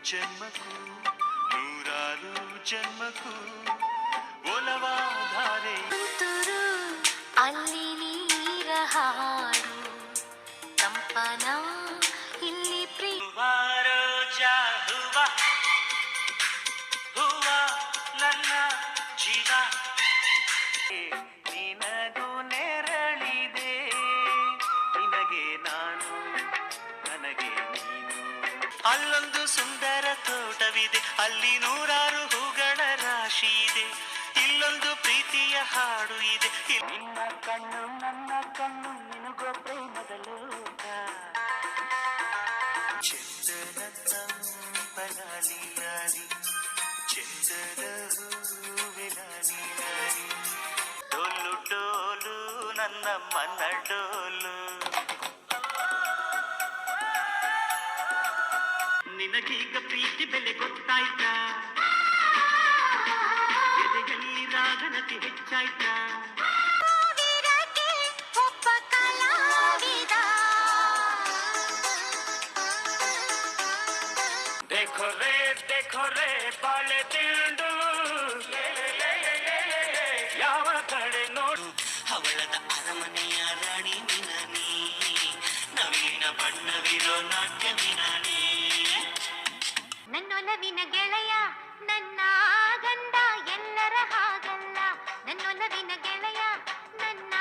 ಜನ್ಮಕ್ಕೂ ನೂರಾರು ಜನ್ಮಕ್ಕೂ ಒಲವಾಧಾರೆ ತುಂತುರು ಅಲ್ಲಿ ನೀರ ಹಾಡು ಕಂಪನ ಇಲ್ಲಿ ರೋಜಾ ಹೂವ ಹೂವ ನನ್ನ ಜೀವ ನಿನಗೂ ನೆರಳಿದೆ ನಿನಗೆ ನಾನು ನನಗೆ ನೀನು ಅಲ್ಲೊಂದು ಸುಂದರ ತೋಟವಿದೆ ಅಲ್ಲಿ ನೂರಾರು ಹೂಗಳ ರಾಶಿ ಇದೆ ಇಲ್ಲೊಂದು ಪ್ರೀತಿಯ ಹಾಡು ಇದೆ ನಿನ್ನ ಕಣ್ಣು ನನ್ನ ಕಣ್ಣು ನಿನಗೋ ಪ್ರೇಮದ ಲೋಕ ಚಂದನ ತಂಪಲಾಲಿ ಲಾಲಿ ಚಂದದ ಹೂವೆ ಲಾಲಿ ಲಾಲಿ ಡೋಲು ಡೋಲು ನನ್ನ ಮನ ಡೋಲು ನಿನಗೀಗ ಪ್ರೀತಿ ಬೆಲೆ ಗೊತ್ತಾಯ್ತಾ ಎದೆಯಲ್ಲಿ ರಾಗನತಿ ಹೆಚ್ಚಾಯ್ತಾ ಒಬ್ಬ ಕಲಾವಿದ देखो रे ಬಾಳೆ ತಿಂಡು ಯಾವ ಕಡೆ ನೋಡು ಅವಳದ ಅರಮನೆಯ ರಾಣಿ ಮಿನನಿ ನವೀನ ಬಣ್ಣವಿರೋ ನಾಟ್ಯ ಮಿನನಿ ನನ್ನೊಲವಿನ ಗೆಳೆಯ ನನ್ನ ಗಂಡ ಎಲ್ಲರ ಹಾಗಲ್ಲ ನನ್ನೊಲವಿನ ಗೆಳೆಯ ನನ್ನ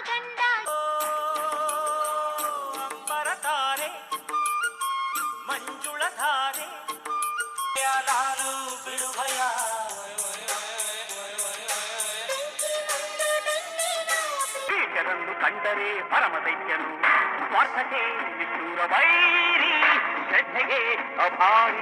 ಗಂಡ ಅಂಬರ ತಾರೆ ಮಂಜುಳ ಧಾರೆ ನಾನು ಬಿಡುಭಯ ಈಗರನ್ನು ಕಂಡರೆ ಪರಮ ದೈತ್ಯನು ಸ್ವಾರ್ಥಕ್ಕೆ ನಿಷ್ಠೂರ ವೈರಿ ಶ್ರದ್ಧೆಗೆ ಅಭಾರಿ